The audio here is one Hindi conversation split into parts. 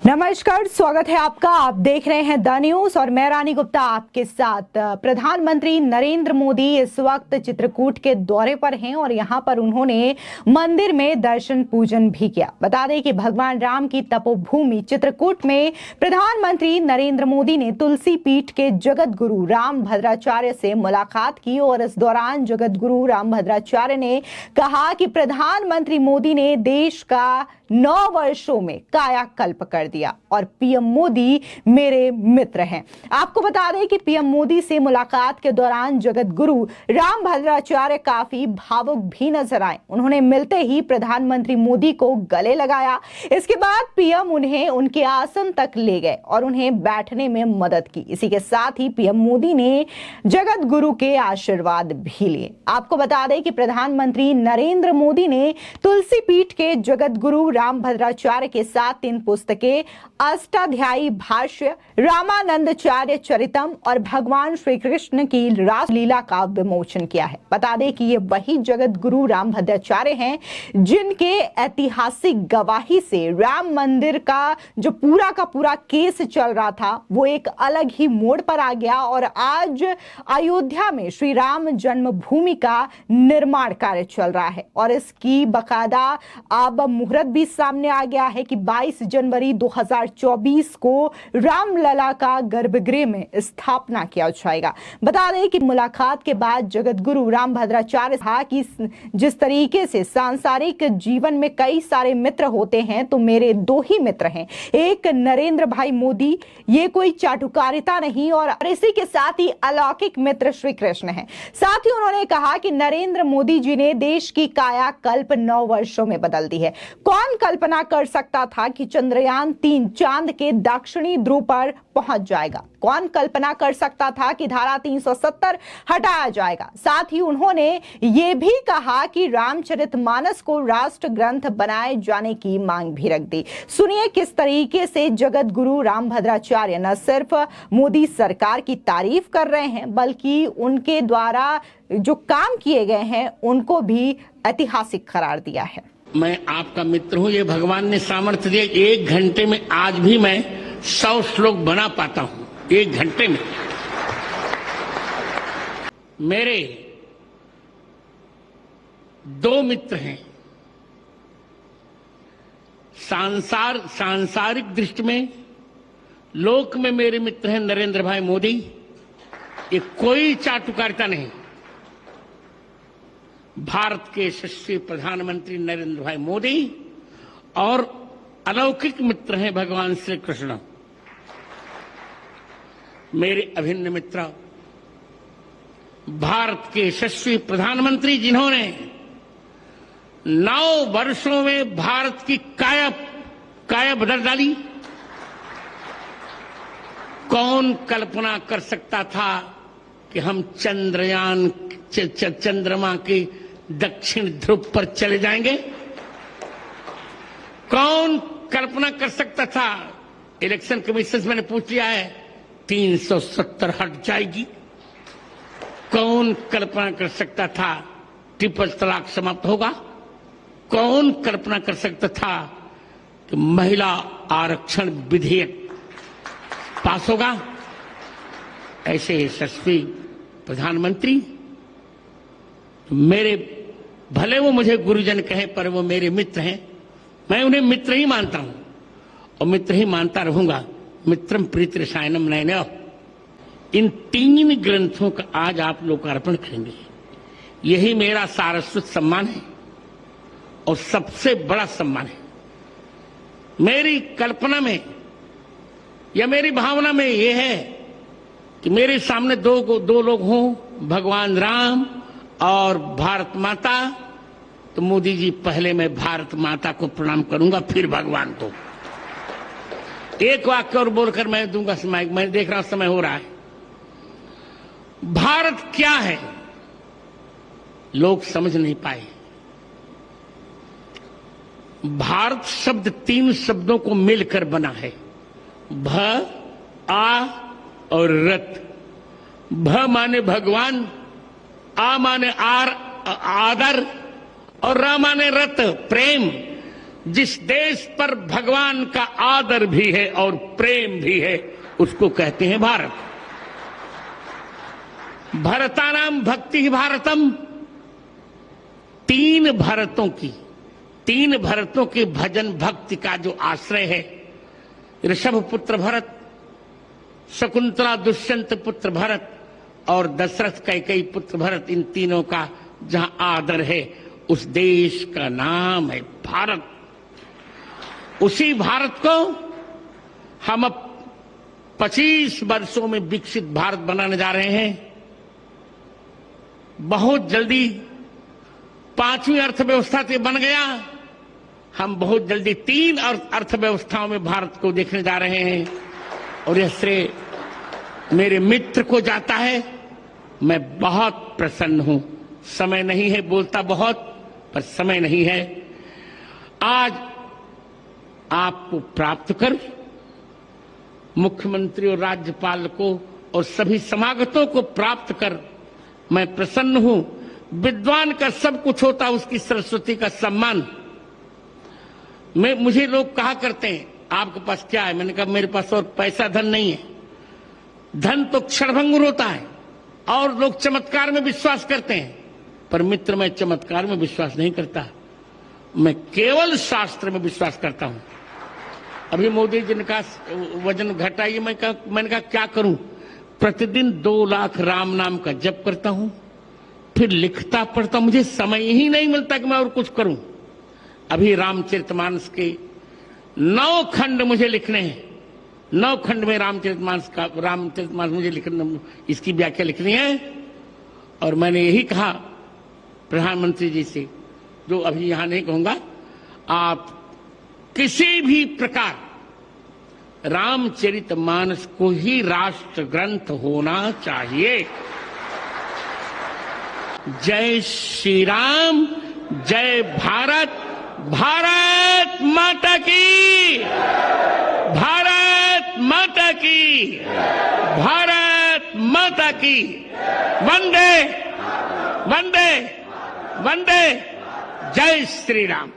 नमस्कार, स्वागत है आपका। आप देख रहे हैं द न्यूज और मैं रानी गुप्ता आपके साथ। प्रधानमंत्री नरेंद्र मोदी इस वक्त चित्रकूट के दौरे पर हैं और यहां पर उन्होंने मंदिर में दर्शन पूजन भी किया। बता दें कि भगवान राम की तपोभूमि चित्रकूट में प्रधानमंत्री नरेंद्र मोदी ने तुलसी पीठ के जगत गुरु राम भद्राचार्य से मुलाकात की और इस दौरान जगत गुरु राम भद्राचार्य ने कहा कि प्रधानमंत्री मोदी ने देश का 9 वर्षों में कायाकल्प कर दिया और पीएम मोदी मेरे मित्र हैं। आपको बता दें कि पीएम मोदी से मुलाकात के दौरान जगत गुरु राम भद्राचार्य काफी भावुक भी नजर आए। उन्होंने मिलते ही प्रधानमंत्री मोदी को गले लगाया। इसके बाद पीएम उन्हें उनके आसन तक ले गए और उन्हें बैठने में मदद की। इसी के साथ ही पीएम मोदी ने जगत गुरु के आशीर्वाद भी लिए। आपको बता दें कि प्रधानमंत्री नरेंद्र मोदी ने तुलसी पीठ के जगत गुरु राम भद्राचार्य के साथ 3 पुस्तकें अष्टाध्यायी भाष्य, रामानंदाचार्य चरितम और भगवान श्री कृष्ण की रासलीला का विमोचन किया है। बता दें कि ये वही जगत गुरु राम भद्राचार्य हैं जिनके ऐतिहासिक गवाही से राम मंदिर का जो पूरा का पूरा केस चल रहा था वो एक अलग ही मोड़ पर आ गया और आज अयोध्या में श्री राम जन्मभूमि का निर्माण कार्य चल रहा है और इसकी बकायदा अब मुहूर्त भी सामने आ गया है कि 22 जनवरी 2024 को रामलला का गर्भगृह में स्थापना किया जाएगा। बता दें कि मुलाकात के बाद जगत गुरु राम भद्राचार्य कहा कि जिस तरीके से सांसारिक जीवन में कई सारे मित्र होते हैं तो मेरे 2 ही मित्र हैं, एक नरेंद्र भाई मोदी, ये कोई चाटुकारिता नहीं, और इसी के साथ ही अलौकिक मित्र श्री कृष्ण हैं। साथ ही उन्होंने कहा कि नरेंद्र मोदी जी ने देश की कायाकल्प 9 वर्षों में बदल दी है। कौन कल्पना कर सकता था कि चंद्रयान 3 चांद के दक्षिणी ध्रुव पर पहुंच जाएगा। कौन कल्पना कर सकता था कि धारा 370 हटाया जाएगा। साथ ही उन्होंने यह भी कहा कि रामचरितमानस को राष्ट्र ग्रंथ बनाए जाने की मांग भी रख दी। सुनिए किस तरीके से जगत गुरु राम भद्राचार्य न सिर्फ मोदी सरकार की तारीफ कर रहे हैं बल्कि उनके द्वारा जो काम किए गए हैं उनको भी ऐतिहासिक करार दिया है। मैं आपका मित्र हूं, ये भगवान ने सामर्थ्य दिया। 1 घंटे में आज भी मैं 100 श्लोक बना पाता हूं, 1 घंटे में। मेरे 2 मित्र हैं। सांसारिक दृष्टि में लोक में मेरे मित्र हैं नरेंद्र भाई मोदी। ये कोई चाटुकारिता नहीं। भारत के यशस्वी प्रधानमंत्री नरेंद्र भाई मोदी और अलौकिक मित्र हैं भगवान श्री कृष्ण, मेरे अभिन्न मित्र। भारत के यशस्वी प्रधानमंत्री जिन्होंने 9 वर्षों में भारत की काया बदल डाली। कौन कल्पना कर सकता था कि हम चंद्रमा के दक्षिण ध्रुव पर चले जाएंगे। कौन कल्पना कर सकता था। इलेक्शन कमीशन से मैंने पूछ लिया है 370 हट जाएगी। कौन कल्पना कर सकता था ट्रिपल तलाक समाप्त होगा। कौन कल्पना कर सकता था कि महिला आरक्षण विधेयक पास होगा। ऐसे यशस्वी प्रधानमंत्री मेरे, भले वो मुझे गुरुजन कहे पर वो मेरे मित्र हैं। मैं उन्हें मित्र ही मानता हूं और मित्र ही मानता रहूंगा। मित्रम प्रीति रसायनम नयनः। इन 3 ग्रंथों का आज आप लोकार्पण करेंगे। यही मेरा सारस्वत सम्मान है और सबसे बड़ा सम्मान है। मेरी कल्पना में या मेरी भावना में यह है कि मेरे सामने दो लोग हों, भगवान राम और भारत माता। तो मोदी जी, पहले मैं भारत माता को प्रणाम करूंगा, फिर भगवान को। एक वाक्य और बोलकर मैं दूंगा समय। मैं देख रहा हूं समय हो रहा है। भारत क्या है लोग समझ नहीं पाए। भारत शब्द 3 शब्दों को मिलकर बना है, भ, आ और रत। भ माने भगवान, आ माने आदर और रा माने रत, प्रेम। जिस देश पर भगवान का आदर भी है और प्रेम भी है, उसको कहते हैं भारत। भरतानाम भक्ति ही भारतम। तीन भरतों के भजन भक्ति का जो आश्रय है, ऋषभ पुत्र भरत, शकुंतला दुष्यंत पुत्र भरत और दशरथ कैकेयी पुत्र भरत, इन तीनों का जहां आदर है, उस देश का नाम है भारत। उसी भारत को हम अब 25 वर्षों में विकसित भारत बनाने जा रहे हैं। बहुत जल्दी 5वीं अर्थव्यवस्था से बन गया, हम बहुत जल्दी 3 अर्थव्यवस्थाओं में भारत को देखने जा रहे हैं। और यह श्रेय मेरे मित्र को जाता है। मैं बहुत प्रसन्न हूं। समय नहीं है, बोलता बहुत, पर समय नहीं है। आज आपको प्राप्त कर, मुख्यमंत्री और राज्यपाल को और सभी समागतों को प्राप्त कर मैं प्रसन्न हूं। विद्वान का सब कुछ होता, उसकी सरस्वती का सम्मान। मुझे लोग कहा करते हैं, आपके पास क्या है? मैंने कहा, मेरे पास और पैसा धन नहीं है। धन तो क्षणभंगुर होता है और लोग चमत्कार में विश्वास करते हैं, पर मित्र, मैं चमत्कार में विश्वास नहीं करता। मैं केवल शास्त्र में विश्वास करता हूं। अभी मोदी जी ने कहा वजन घटाइए, मैंने कहा क्या करूं? प्रतिदिन 2 लाख राम नाम का जप करता हूं, फिर लिखता पढ़ता, मुझे समय ही नहीं मिलता कि मैं और कुछ करूं। अभी रामचरितमानस के 9 खंड मुझे लिखने हैं। 9 खंड में रामचरितमानस मुझे लिखना, इसकी व्याख्या लिखनी है। और मैंने यही कहा प्रधानमंत्री जी से, जो अभी यहां नहीं कहूंगा, आप किसी भी प्रकार रामचरितमानस को ही राष्ट्र ग्रंथ होना चाहिए। जय श्री राम, जय भारत, भारत माता की, भारत माता की, भारत माता की। वंदे वंदे वंदे, जय श्री राम।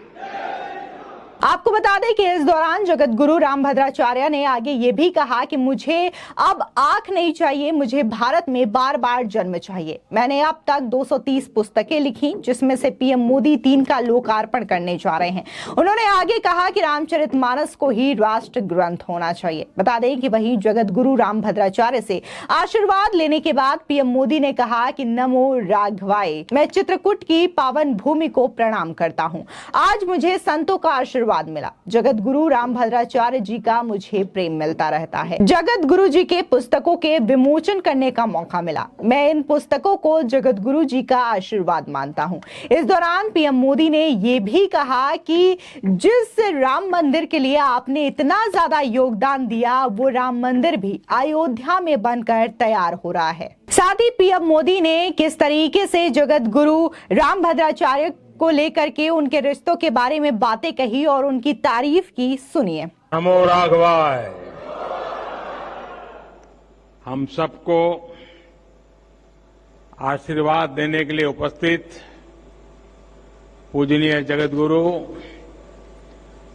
आपको बता दें कि इस दौरान जगत गुरु रामभद्राचार्य ने आगे ये भी कहा कि मुझे अब आंख नहीं चाहिए, मुझे भारत में बार बार जन्म चाहिए। मैंने अब तक 230 पुस्तकें लिखी, जिसमें से पीएम मोदी 3 का लोकार्पण करने जा रहे हैं। उन्होंने आगे कहा कि रामचरितमानस को ही राष्ट्र ग्रंथ होना चाहिए। बता दें कि वहीं जगत गुरु रामभद्राचार्य से आशीर्वाद लेने के बाद पीएम मोदी ने कहा कि नमो राघवाय, मैं चित्रकूट की पावन भूमि को प्रणाम करता हूं। आज मुझे संतों का आशीर्वाद मिला। जगत गुरु रामभद्राचार्य जी का मुझे प्रेम मिलता रहता है। जगत गुरु जी के पुस्तकों के विमोचन करने का मौका मिला। मैं इन पुस्तकों को जगत गुरु जी का आशीर्वाद मानता हूं। इस दौरान पीएम मोदी ने यह भी कहा कि जिस राम मंदिर के लिए आपने इतना ज्यादा योगदान दिया, वो राम मंदिर भी अयोध्या में बनकर तैयार हो रहा है। साथ ही पीएम मोदी ने किस तरीके से जगत गुरु रामभद्राचार्य को लेकर के उनके रिश्तों के बारे में बातें कही और उनकी तारीफ की, सुनिए। नमो राघवाय। हम सबको आशीर्वाद देने के लिए उपस्थित पूजनीय जगत गुरु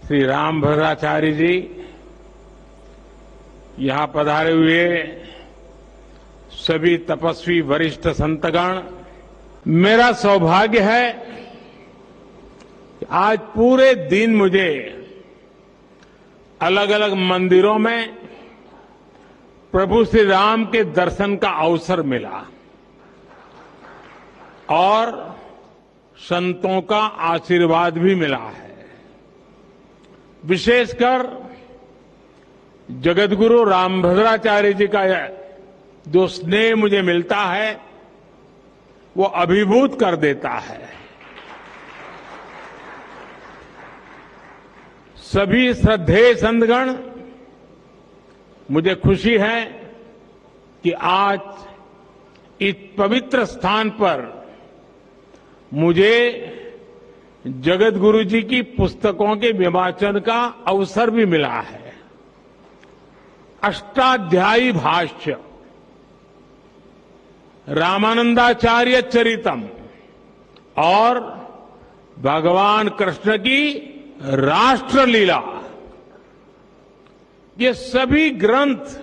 श्री रामभद्राचार्य जी, यहां पधारे हुए सभी तपस्वी वरिष्ठ संतगण, मेरा सौभाग्य है आज पूरे दिन मुझे अलग अलग मंदिरों में प्रभु श्री राम के दर्शन का अवसर मिला और संतों का आशीर्वाद भी मिला है। विशेषकर जगतगुरु रामभद्राचार्य जी का जो स्नेह मुझे मिलता है, वो अभिभूत कर देता है। सभी श्रद्धेय संतगण, मुझे खुशी है कि आज इस पवित्र स्थान पर मुझे जगत गुरु जी की पुस्तकों के विमोचन का अवसर भी मिला है। अष्टाध्यायी भाष्य, रामानंदाचार्य चरितम और भगवान कृष्ण की राष्ट्रलीला, ये सभी ग्रंथ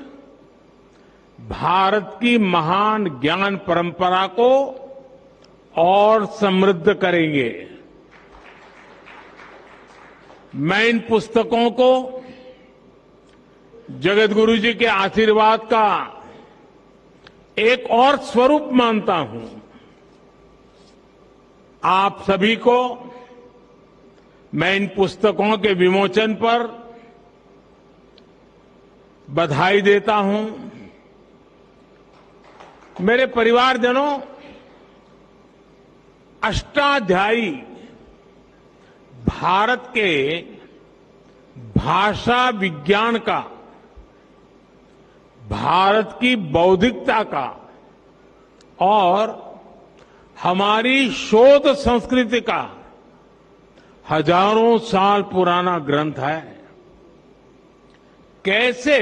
भारत की महान ज्ञान परंपरा को और समृद्ध करेंगे। मैं इन पुस्तकों को जगत गुरु जी के आशीर्वाद का एक और स्वरूप मानता हूं। आप सभी को मैं इन पुस्तकों के विमोचन पर बधाई देता हूं। मेरे परिवारजनों, अष्टाध्यायी भारत के भाषा विज्ञान का, भारत की बौद्धिकता का और हमारी शोध संस्कृति का हजारों साल पुराना ग्रंथ है। कैसे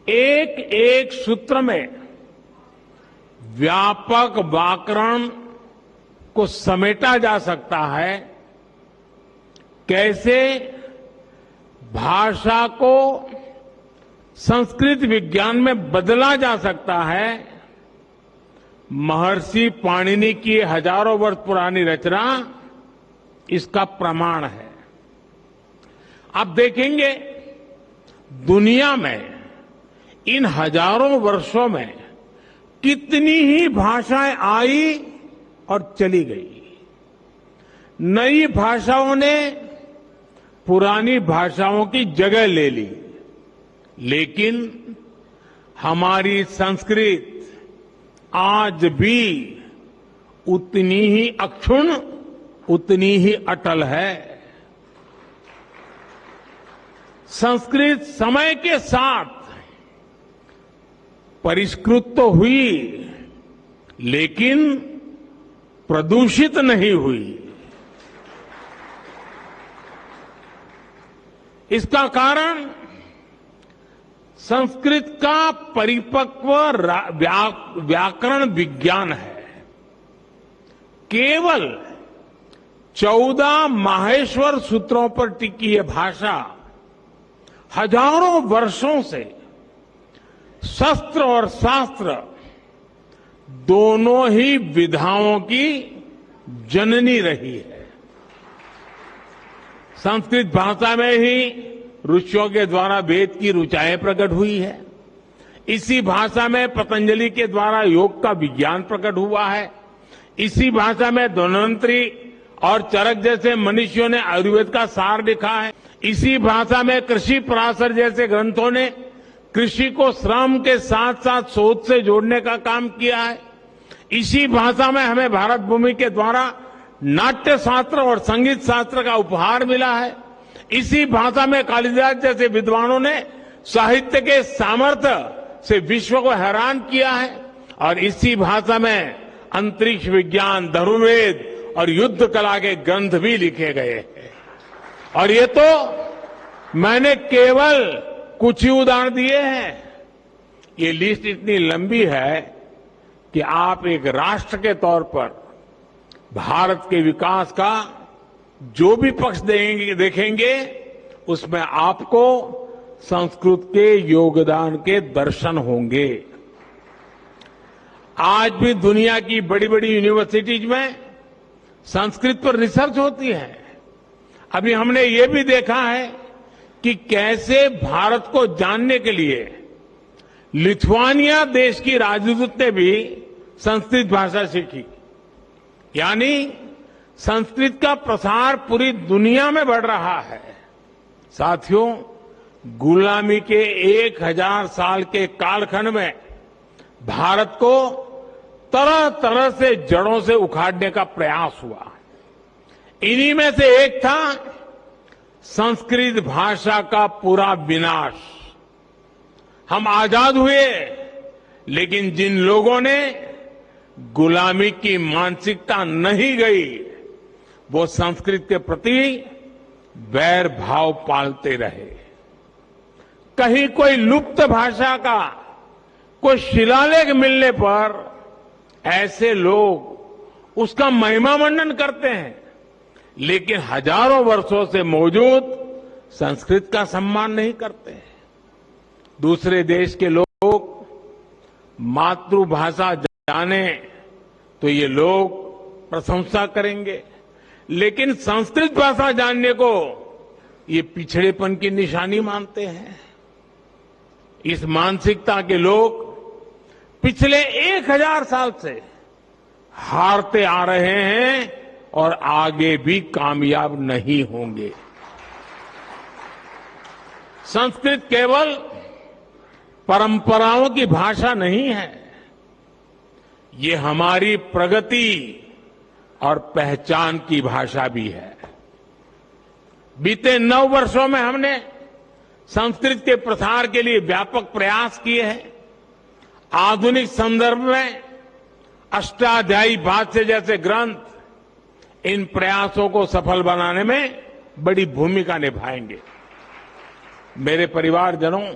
एक एक सूत्र में व्यापक व्याकरण को समेटा जा सकता है, कैसे भाषा को संस्कृत विज्ञान में बदला जा सकता है, महर्षि पाणिनि की हजारों वर्ष पुरानी रचना इसका प्रमाण है। आप देखेंगे दुनिया में इन हजारों वर्षों में कितनी ही भाषाएं आई और चली गई। नई भाषाओं ने पुरानी भाषाओं की जगह ले ली, लेकिन हमारी संस्कृत आज भी उतनी ही अक्षुण्ण, उतनी ही अटल है। संस्कृत समय के साथ परिष्कृत तो हुई, लेकिन प्रदूषित नहीं हुई। इसका कारण संस्कृत का परिपक्व व्याकरण विज्ञान है। केवल 14 माहेश्वर सूत्रों पर टिकी यह भाषा हजारों वर्षों से शस्त्र और शास्त्र दोनों ही विधाओं की जननी रही है। संस्कृत भाषा में ही ऋषियों के द्वारा वेद की ऋचाएं प्रकट हुई है। इसी भाषा में पतंजलि के द्वारा योग का विज्ञान प्रकट हुआ है। इसी भाषा में धन्वंतरी और चरक जैसे मनीषियों ने आयुर्वेद का सार लिखा है। इसी भाषा में कृषि पराशर जैसे ग्रंथों ने कृषि को श्रम के साथ साथ शोध से जोड़ने का काम किया है। इसी भाषा में हमें भारत भूमि के द्वारा नाट्य शास्त्र और संगीत शास्त्र का उपहार मिला है। इसी भाषा में कालिदास जैसे विद्वानों ने साहित्य के सामर्थ्य से विश्व को हैरान किया है। और इसी भाषा में अंतरिक्ष विज्ञान, धनुर्वेद और युद्ध कला के ग्रंथ भी लिखे गए हैं। और ये तो मैंने केवल कुछ ही उदाहरण दिए हैं। ये लिस्ट इतनी लंबी है कि आप एक राष्ट्र के तौर पर भारत के विकास का जो भी पक्ष देखेंगे, उसमें आपको संस्कृत के योगदान के दर्शन होंगे। आज भी दुनिया की बड़ी बड़ी यूनिवर्सिटीज में संस्कृत पर रिसर्च होती है। अभी हमने ये भी देखा है कि कैसे भारत को जानने के लिए लिथुआनिया देश की राजदूत ने भी संस्कृत भाषा सीखी। यानी संस्कृत का प्रसार पूरी दुनिया में बढ़ रहा है। साथियों, गुलामी के 1000 साल के कालखंड में भारत को तरह तरह से जड़ों से उखाड़ने का प्रयास हुआ। इन्हीं में से एक था संस्कृत भाषा का पूरा विनाश। हम आजाद हुए, लेकिन जिन लोगों ने गुलामी की मानसिकता नहीं गई, वो संस्कृत के प्रति वैर भाव पालते रहे। कहीं कोई लुप्त भाषा का कोई शिलालेख मिलने पर ऐसे लोग उसका महिमा मंडन करते हैं, लेकिन हजारों वर्षों से मौजूद संस्कृत का सम्मान नहीं करते। दूसरे देश के लोग मातृभाषा जाने तो ये लोग प्रशंसा करेंगे, लेकिन संस्कृत भाषा जानने को ये पिछड़ेपन की निशानी मानते हैं। इस मानसिकता के लोग पिछले 1000 साल से हारते आ रहे हैं और आगे भी कामयाब नहीं होंगे। संस्कृत केवल परंपराओं की भाषा नहीं है, ये हमारी प्रगति और पहचान की भाषा भी है। बीते 9 वर्षों में हमने संस्कृत के प्रसार के लिए व्यापक प्रयास किए हैं। आधुनिक संदर्भ में अष्टाध्यायी भाष्य जैसे ग्रंथ इन प्रयासों को सफल बनाने में बड़ी भूमिका निभाएंगे। मेरे परिवारजनों,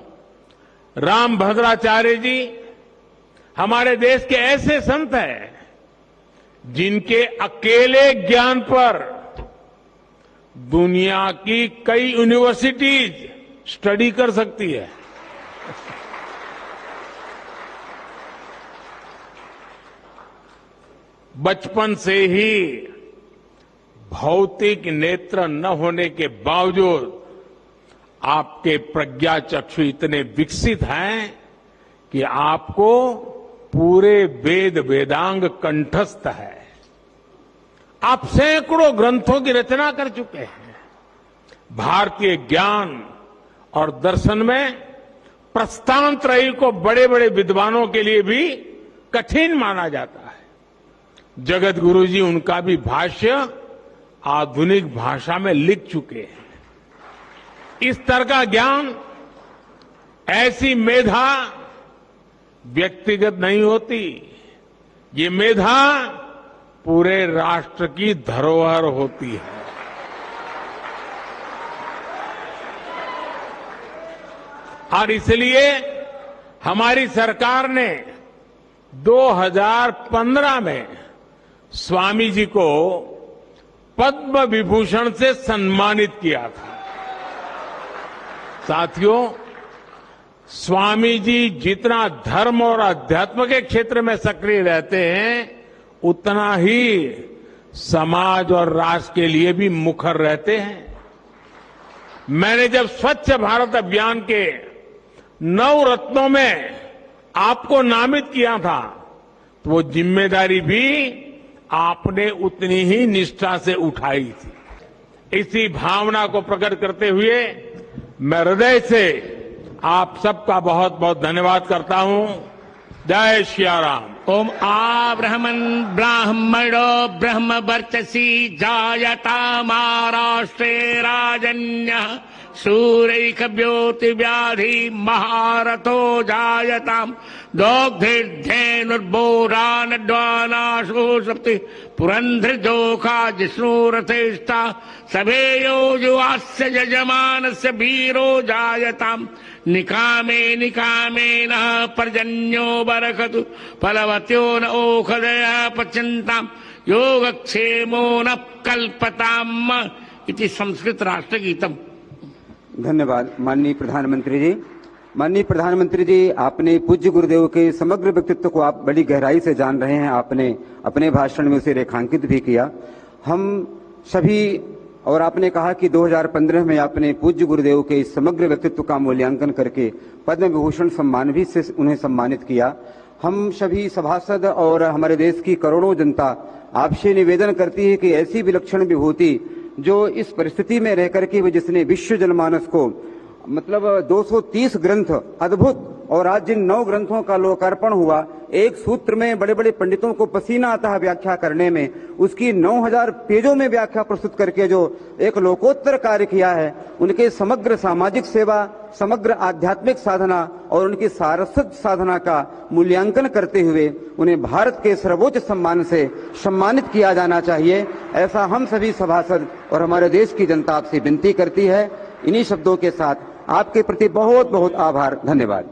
रामभद्राचार्य जी हमारे देश के ऐसे संत हैं जिनके अकेले ज्ञान पर दुनिया की कई यूनिवर्सिटीज स्टडी कर सकती है। बचपन से ही भौतिक नेत्र न होने के बावजूद आपके प्रज्ञा चक्षु इतने विकसित हैं कि आपको पूरे वेद वेदांग कंठस्थ है। आप सैकड़ों ग्रंथों की रचना कर चुके हैं। भारतीय ज्ञान और दर्शन में प्रस्थानत्रयी को बड़े बड़े विद्वानों के लिए भी कठिन माना जाता है। जगत गुरु जी उनका भी भाष्य आधुनिक भाषा में लिख चुके हैं। इस तरह का ज्ञान, ऐसी मेधा व्यक्तिगत नहीं होती, ये मेधा पूरे राष्ट्र की धरोहर होती है। और इसलिए हमारी सरकार ने 2015 में स्वामी जी को पद्म विभूषण से सम्मानित किया था। साथियों, स्वामी जी जितना धर्म और अध्यात्म के क्षेत्र में सक्रिय रहते हैं, उतना ही समाज और राष्ट्र के लिए भी मुखर रहते हैं। मैंने जब स्वच्छ भारत अभियान के 9 रत्नों में आपको नामित किया था, तो वो जिम्मेदारी भी आपने उतनी ही निष्ठा से उठाई थी। इसी भावना को प्रकट करते हुए मैं हृदय से आप सबका बहुत बहुत धन्यवाद करता हूं। जय श्री राम। ओम आब्रह्मन् ब्राह्मणो ब्रह्म वर्चसी जायता महाराष्ट्रे राजन्यः सूरैकव्योति व्याधि महारथो जायताम् दोग्धिर्धेनुर्बोरानड्वानाशो सप्ति पुरंध्रजोखा जिष्णुरथेष्टा सभेयो युवास्य यजमानस्य वीरो जायताम् निकामे निकामेन पर्जन्यो बरकतु फलवत्यो न ओषधयः पच्यन्ताम् योगक्षेमो न कल्पताम् इति संस्कृत राष्ट्रगीतम्। धन्यवाद माननीय प्रधानमंत्री जी। माननीय प्रधानमंत्री जी, आपने पूज्य गुरुदेव के समग्र व्यक्तित्व को आप बड़ी गहराई से जान रहे हैं। आपने अपने भाषण में उसे रेखांकित भी किया। हम सभी, और आपने कहा कि 2015 में आपने पूज्य गुरुदेव के इस समग्र व्यक्तित्व का मूल्यांकन करके पद्म विभूषण सम्मान भी से उन्हें सम्मानित किया। हम सभी सभासद और हमारे देश की करोड़ों जनता आपसे निवेदन करती है कि ऐसी विलक्षण विभूति जो इस परिस्थिति में रहकर के जिसने विश्व जनमानस को मतलब 230 ग्रंथ अद्भुत, और आज जिन 9 ग्रंथों का लोकार्पण हुआ, एक सूत्र में बड़े बड़े पंडितों को पसीना आता है व्याख्या करने में, उसकी 9000 पेजों में व्याख्या प्रस्तुत करके जो एक लोकोत्तर कार्य किया है, उनके समग्र सामाजिक सेवा, समग्र आध्यात्मिक साधना और उनकी सारस्वत साधना का मूल्यांकन करते हुए उन्हें भारत के सर्वोच्च सम्मान से सम्मानित किया जाना चाहिए। ऐसा हम सभी सभासद और हमारे देश की जनता आपसे विनती करती है। इन्हीं शब्दों के साथ आपके प्रति बहुत बहुत आभार। धन्यवाद।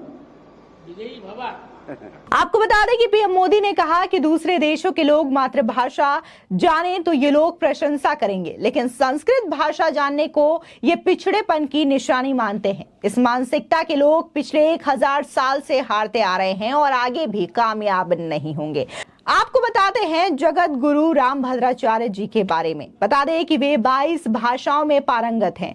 आपको बता दें कि पीएम मोदी ने कहा कि दूसरे देशों के लोग मातृभाषा जाने तो ये लोग प्रशंसा करेंगे, लेकिन संस्कृत भाषा जानने को ये पिछड़ेपन की निशानी मानते हैं। इस मानसिकता के लोग पिछले 1000 साल से हारते आ रहे हैं और आगे भी कामयाब नहीं होंगे। आपको बताते हैं जगत गुरु रामभद्राचार्य जी के बारे में। बता दें कि वे 22 भाषाओं में पारंगत हैं।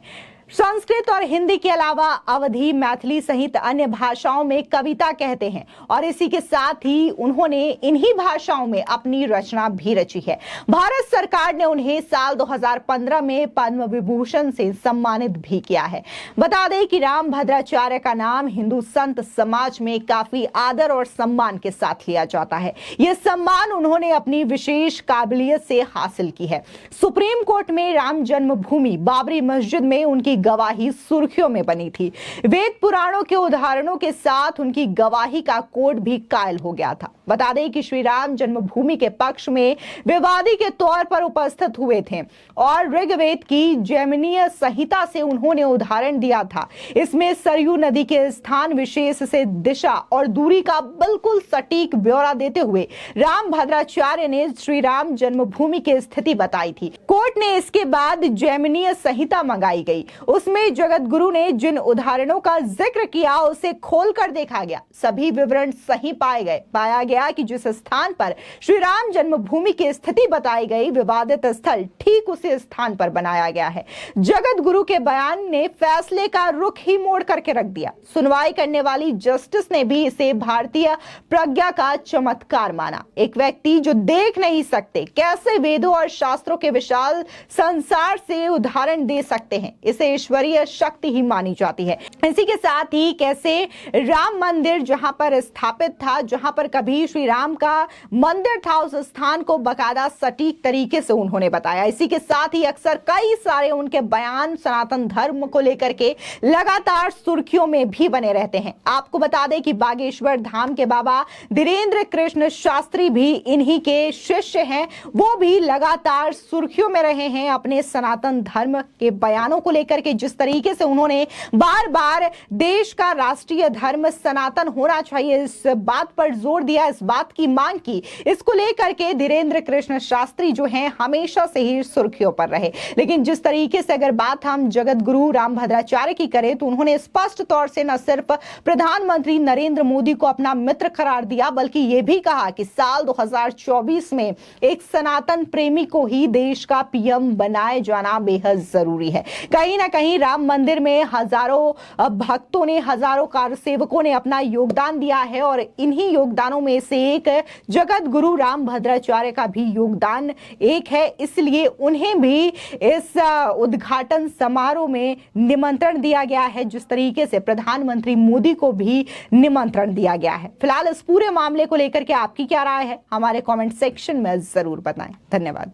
संस्कृत और हिंदी के अलावा अवधी, मैथिली सहित अन्य भाषाओं में कविता कहते हैं और इसी के साथ ही उन्होंने इन्हीं भाषाओं में अपनी रचना भी रची है। भारत सरकार ने उन्हें साल 2015 में पद्म विभूषण से सम्मानित भी किया है। बता दें कि रामभद्राचार्य का नाम हिंदू संत समाज में काफी आदर और सम्मान के साथ लिया जाता है। यह सम्मान उन्होंने अपनी विशेष काबिलियत से हासिल की है। सुप्रीम कोर्ट में राम जन्मभूमि बाबरी मस्जिद में उनकी गवाही सुर्खियों में बनी थी। वेद पुराणों के उदाहरणों के साथ उनकी गवाही का कोर्ट भी कायल हो गया था। बता दें कि श्री राम जन्मभूमि के पक्ष में विवादी के तौर पर उपस्थित हुए थे और ऋग्वेद की जैमिनीय संहिता से उन्होंने उदाहरण दिया था। इसमें सरयू नदी के स्थान विशेष से दिशा और दूरी का बिल्कुल सटीक ब्यौरा देते हुए रामभद्राचार्य ने श्री राम जन्मभूमि की स्थिति बताई थी। कोर्ट ने इसके बाद जैमिनीय संहिता मंगाई गई। उसमें जगत गुरु ने जिन उदाहरणों का जिक्र किया उसे खोलकर देखा गया। सभी विवरण सही पाए गए। पाया गया कि जिस स्थान पर श्री राम जन्मभूमि की स्थिति बताई गई, विवादित स्थल ठीक उसी स्थान पर बनाया गया है। जगत गुरु के बयान ने फैसले का रुख ही मोड़ करके रख दिया। सुनवाई करने वाली जस्टिस ने भी इसे भारतीय प्रज्ञा का चमत्कार माना। एक व्यक्ति जो देख नहीं सकते कैसे वेदों और शास्त्रों के विशाल संसार से उदाहरण दे सकते हैं, इसे ईश्वरीय शक्ति ही मानी जाती है। इसी के साथ ही कैसे राम मंदिर जहां पर स्थापित था, जहां पर कभी श्री राम का मंदिर था, उस स्थान को बकायदा सटीक तरीके से उन्होंने बताया। इसी के साथ ही अक्सर कई सारे उनके बयान सनातन धर्म को लेकर के लगातार सुर्खियों में भी बने रहते हैं। आपको बता दें कि बागेश्वर धाम के बाबा धीरेन्द्र कृष्ण शास्त्री भी इन्हीं के शिष्य हैं। वो भी लगातार सुर्खियों में रहे हैं अपने सनातन धर्म के बयानों को लेकर के। जिस तरीके से उन्होंने बार बार देश का राष्ट्रीय धर्म सनातन होना चाहिए, इस बात पर जोर दिया, इस बात की मांग की, इसको लेकर के धीरेन्द्र कृष्ण शास्त्री जो हैं हमेशा से ही सुर्खियों पर रहे। लेकिन जिस तरीके से अगर बात हम जगत गुरु रामभद्राचार्य की करें तो उन्होंने स्पष्ट तौर से न सिर्फ प्रधानमंत्री नरेंद्र मोदी को अपना मित्र करार दिया, बल्कि यह भी कहा कि साल 2024 में एक सनातन प्रेमी को ही देश का पीएम बनाए जाना बेहद जरूरी है। कहीं ना कहीं राम मंदिर में हजारों भक्तों ने, हजारों कारसेवकों ने अपना योगदान दिया है और इन्हीं योगदानों में से एक जगत गुरु रामभद्राचार्य का भी योगदान एक है। इसलिए उन्हें भी इस उद्घाटन समारोह में निमंत्रण दिया गया है, जिस तरीके से प्रधानमंत्री मोदी को भी निमंत्रण दिया गया है। फिलहाल इस पूरे मामले को लेकर के आपकी क्या राय है, हमारे कमेंट सेक्शन में जरूर बताएं। धन्यवाद।